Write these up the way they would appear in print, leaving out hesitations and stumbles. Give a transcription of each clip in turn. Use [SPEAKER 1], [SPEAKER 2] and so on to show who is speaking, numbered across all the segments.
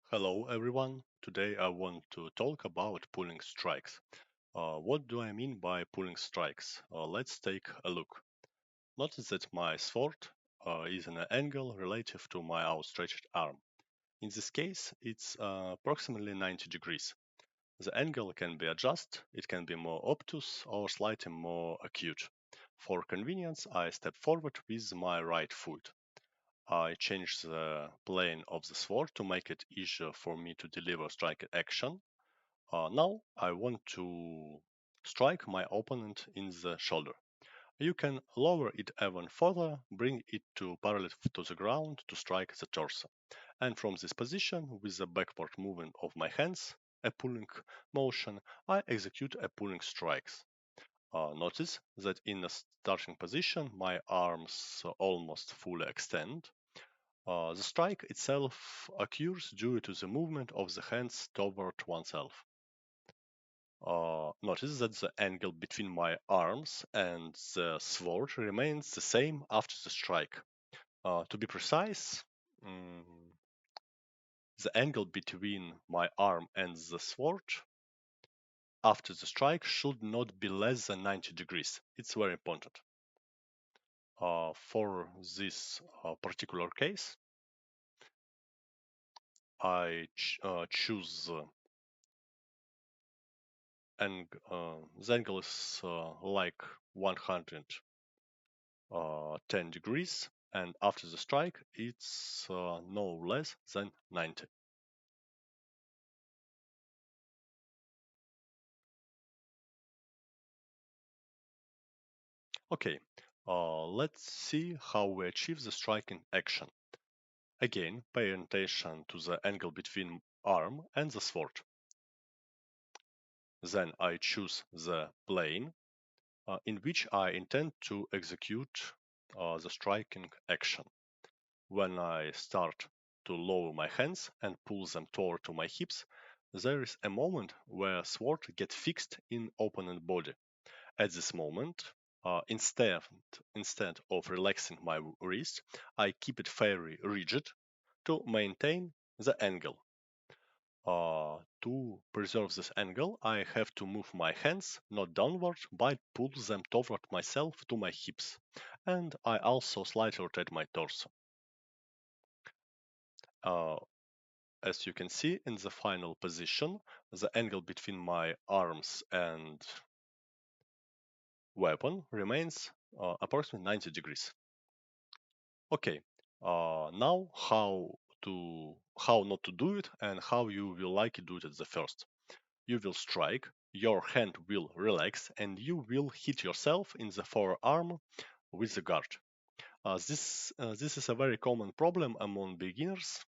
[SPEAKER 1] Hello everyone. Today I want to talk about pulling strikes. What do I mean by pulling strikes? Let's take a look. Notice that my sword is in an angle relative to my outstretched arm. In this case, it's approximately 90 degrees. The angle can be adjusted, it can be more obtuse or slightly more acute. For convenience, I step forward with my right foot. I change the plane of the sword to make it easier for me to deliver strike action. Now I want to strike my opponent in the shoulder. You can lower it even further, bring it to parallel to the ground to strike the torso. And from this position, with the backward movement of my hands, a pulling motion, I execute a pulling strikes. Notice that in the starting position, my arms almost fully extend. The strike itself occurs due to the movement of the hands toward oneself. Notice that the angle between my arms and the sword remains the same after the strike. To be precise, mm, the angle between my arm and the sword after the strike should not be less than 90 degrees. It's very important. For this particular case, I choose and the angle is like 110 degrees, and after the strike it's no less than 90. Okay, let's see how we achieve the striking action. Again, pay attention to the angle between arm and the sword. Then I choose the plane in which I intend to execute the striking action. When I start to lower my hands and pull them toward to my hips, there is a moment where sword gets fixed in opponent body. At this moment, instead of relaxing my wrist, I keep it very rigid to maintain the angle. To preserve this angle, I have to move my hands not downward, but pull them toward myself to my hips, and I also slightly rotate my torso. Uh, As you can see in the final position, the angle between my arms and weapon remains approximately 90 degrees. Okay, now how not to do it and how you will like to do it at the first. You will strike, your hand will relax, and you will hit yourself in the forearm with the guard. This is a very common problem among beginners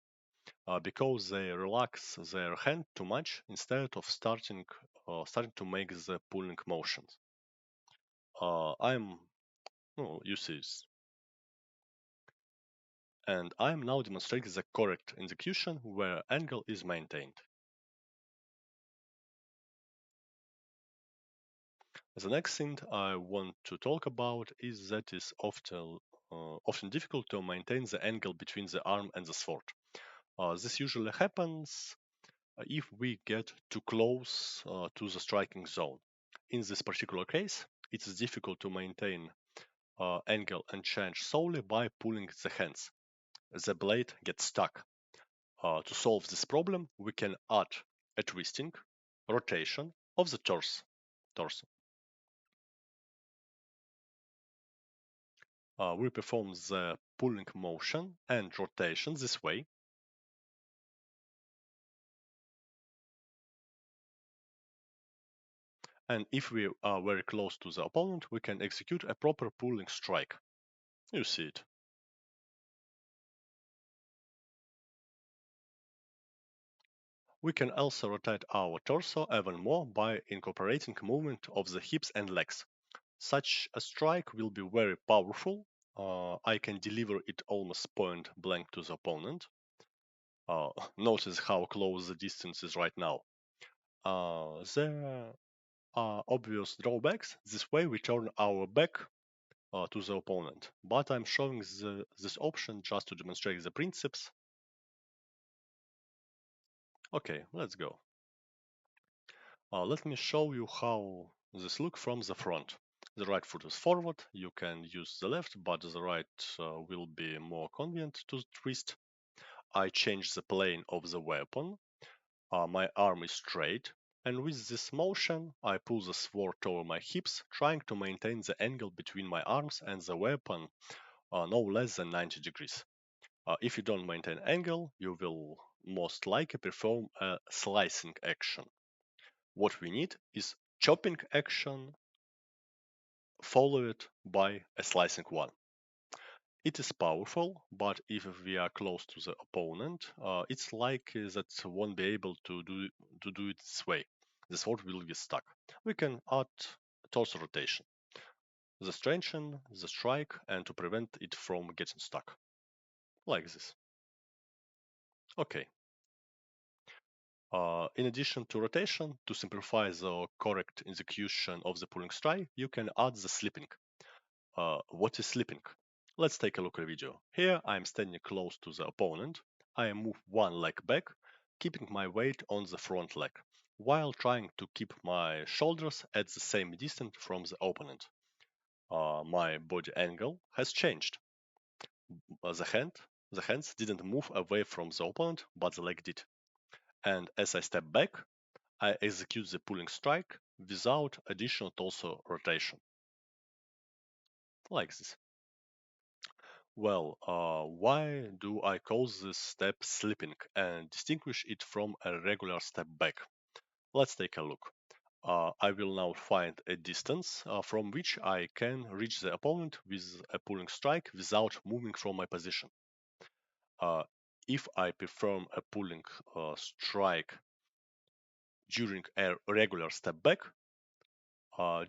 [SPEAKER 1] because they relax their hand too much instead of starting to make the pulling motions. I'm no, you see this, and I'm now demonstrating the correct execution where angle is maintained. The next thing I want to talk about is that is often difficult to maintain the angle between the arm and the sword. This usually happens if we get too close to the striking zone. In this particular case, it is difficult to maintain angle and change solely by pulling the hands. The blade gets stuck. To solve this problem, we can add a twisting, rotation of the torso. We perform the pulling motion and rotation this way. And if we are very close to the opponent, we can execute a proper pulling strike. You see it. We can also rotate our torso even more by incorporating movement of the hips and legs. Such a strike will be very powerful. I can deliver it almost point blank to the opponent. Notice how close the distance is right now. There are obvious drawbacks. This way we turn our back to the opponent. But I'm showing this option just to demonstrate the principles. Okay, let's go. Let me show you how this look from the front. The right foot is forward, you can use the left, but the right will be more convenient to twist. I change the plane of the weapon, my arm is straight, and with this motion I pull the sword over my hips, trying to maintain the angle between my arms and the weapon no less than 90 degrees. If you don't maintain angle, you will most likely perform a slicing action. What we need is chopping action followed by a slicing one. It is powerful, but if we are close to the opponent, it's likely that won't be able to do it this way. The sword will get stuck. We can add torso rotation, the strengthen the strike, and to prevent it from getting stuck, like this. Okay. In addition to rotation, to simplify the correct execution of the pulling strike, you can add the slipping. What is slipping? Let's take a look at the video. Here I am standing close to the opponent. I move one leg back, keeping my weight on the front leg, while trying to keep my shoulders at the same distance from the opponent. My body angle has changed. Uh, the hand, the hands didn't move away from the opponent, but the leg did. And as I step back, I execute the pulling strike without additional torso rotation, like this. Well, why do I call this step slipping and distinguish it from a regular step back? Let's take a look. I will now find a distance from which I can reach the opponent with a pulling strike without moving from my position. Uh, if I perform a pulling strike during a regular step back,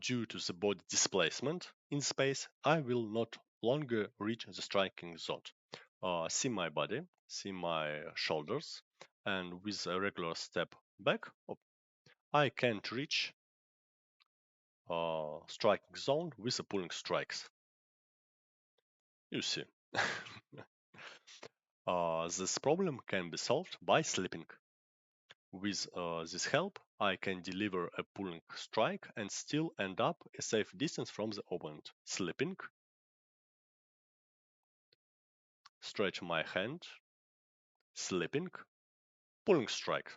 [SPEAKER 1] due to the body displacement in space, I will not longer reach the striking zone. See my body, see my shoulders, and with a regular step back, I can't reach striking zone with the pulling strikes. You see. This problem can be solved by slipping. With this help, I can deliver a pulling strike and still end up a safe distance from the opponent. Slipping, stretch my hand, slipping, pulling strike.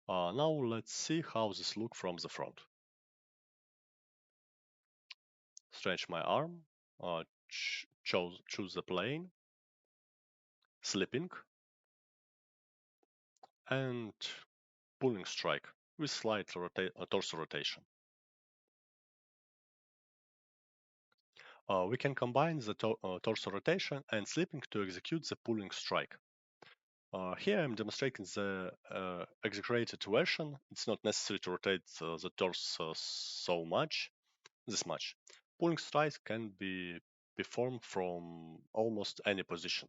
[SPEAKER 1] Now let's see how this look from the front. Stretch my arm, choose the plane, slipping, and pulling strike with slight torso rotation. We can combine the torso rotation and slipping to execute the pulling strike. Here I'm demonstrating the exaggerated version. It's not necessary to rotate the torso so much, this much. Pulling strikes can be performed from almost any position.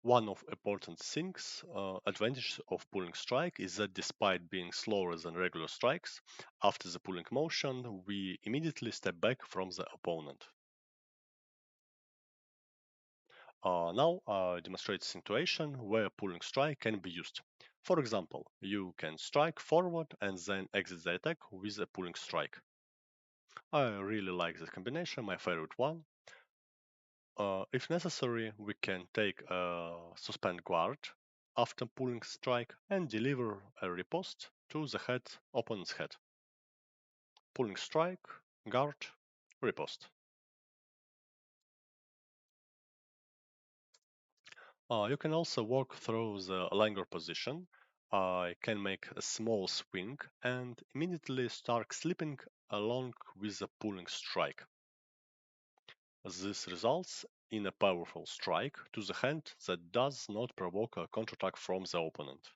[SPEAKER 1] One of important things, advantage of pulling strike is that despite being slower than regular strikes, after the pulling motion, we immediately step back from the opponent. Now demonstrate a situation where pulling strike can be used. For example, you can strike forward and then exit the attack with a pulling strike. I really like this combination, my favorite one. If necessary, we can take a suspend guard after pulling strike and deliver a riposte to the opponent's head. Pulling strike, guard, riposte. You can also walk through the longer position. I can make a small swing and immediately start slipping along with the pulling strike. This results in a powerful strike to the hand that does not provoke a counterattack from the opponent.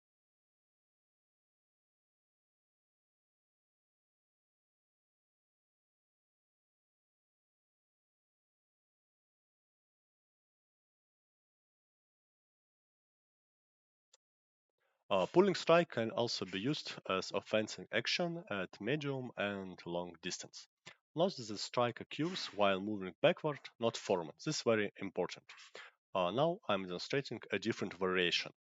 [SPEAKER 1] Pulling strike can also be used as offensive action at medium and long distance. Note that the strike occurs while moving backward, not forward. This is very important. Now I'm demonstrating a different variation.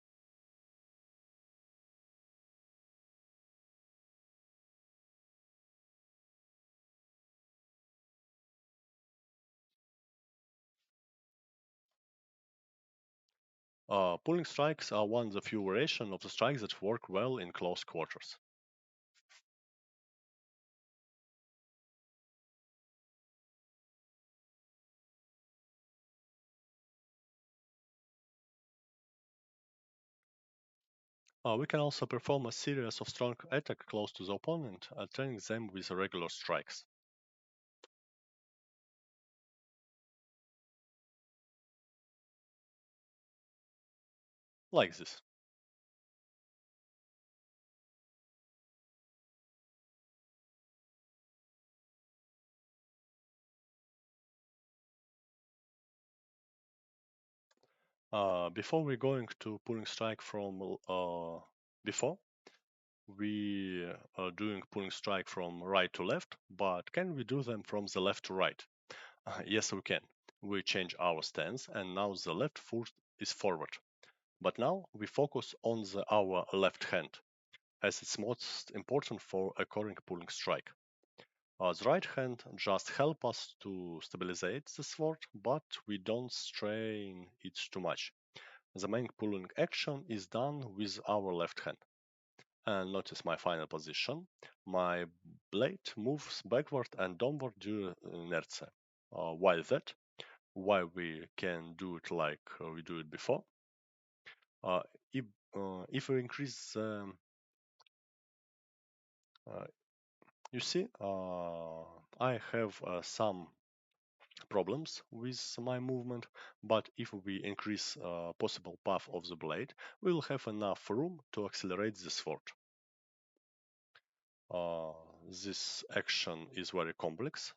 [SPEAKER 1] Pulling strikes are one of the few variations of the strikes that work well in close quarters. We can also perform a series of strong attacks close to the opponent, alternating them with regular strikes. Like this. Before we're going to pulling strike from before, we are doing pulling strike from right to left, but can we do them from the left to right? Yes, we can. We change our stance and now the left foot is forward. But now we focus on our left hand, as it's most important for a correct pulling strike. The right hand just help us to stabilize the sword, but we don't strain it too much. The main pulling action is done with our left hand. And notice my final position. My blade moves backward and downward due to inertia. Why we can do it like we do it before? Uh, if, if we increase, uh, you see, I have some problems with my movement, but if we increase possible path of the blade, we will have enough room to accelerate the sword. Uh, this action is very complex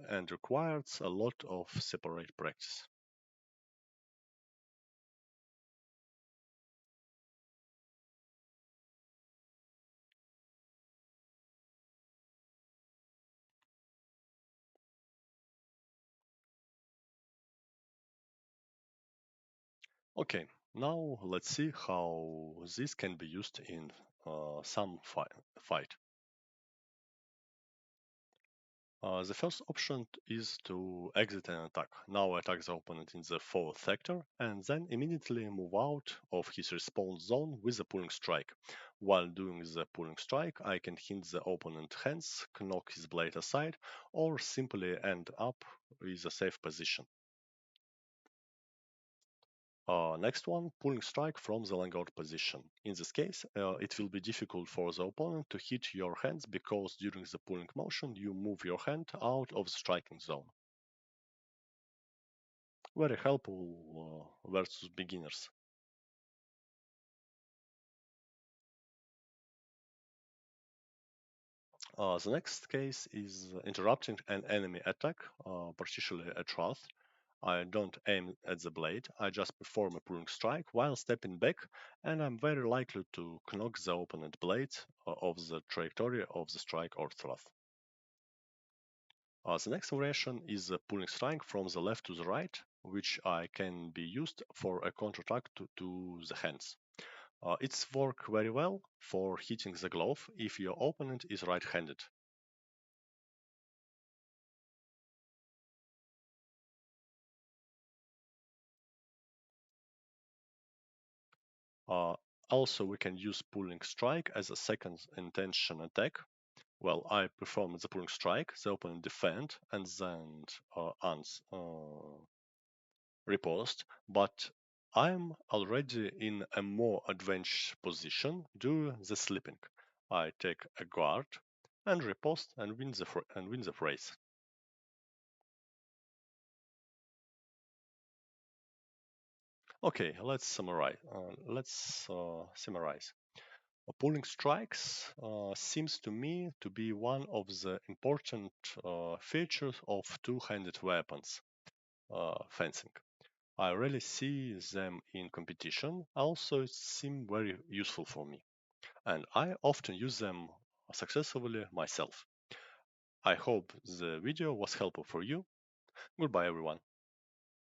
[SPEAKER 1] and requires a lot of separate practice. Okay, now let's see how this can be used in some fight. The first option is to exit an attack. Now attack the opponent in the fourth sector and then immediately move out of his respawn zone with a pulling strike. While doing the pulling strike, I can hint the opponent hands, knock his blade aside, or simply end up with a safe position. Next one, pulling strike from the longsword position. In this case, it will be difficult for the opponent to hit your hands because during the pulling motion you move your hand out of the striking zone. Very helpful versus beginners. The next case is interrupting an enemy attack, particularly a thrust. I don't aim at the blade, I just perform a pulling strike while stepping back, and I'm very likely to knock the opponent blade off the trajectory of the strike or thrust. The next variation is a pulling strike from the left to the right, which can be used for a counterattack to the hands. It's work very well for hitting the glove if your opponent is right-handed. Uh, Also, we can use pulling strike as a second intention attack. Well, I perform the pulling strike, the opponent defend, and then riposte, but I'm already in a more advanced position due the sleeping. I take a guard and riposte and win the race. Okay, let's summarize. Pulling strikes seems to me to be one of the important features of two-handed weapons fencing. I really see them in competition, also seem very useful for me, and I often use them successfully myself. I hope the video was helpful for you. Goodbye everyone.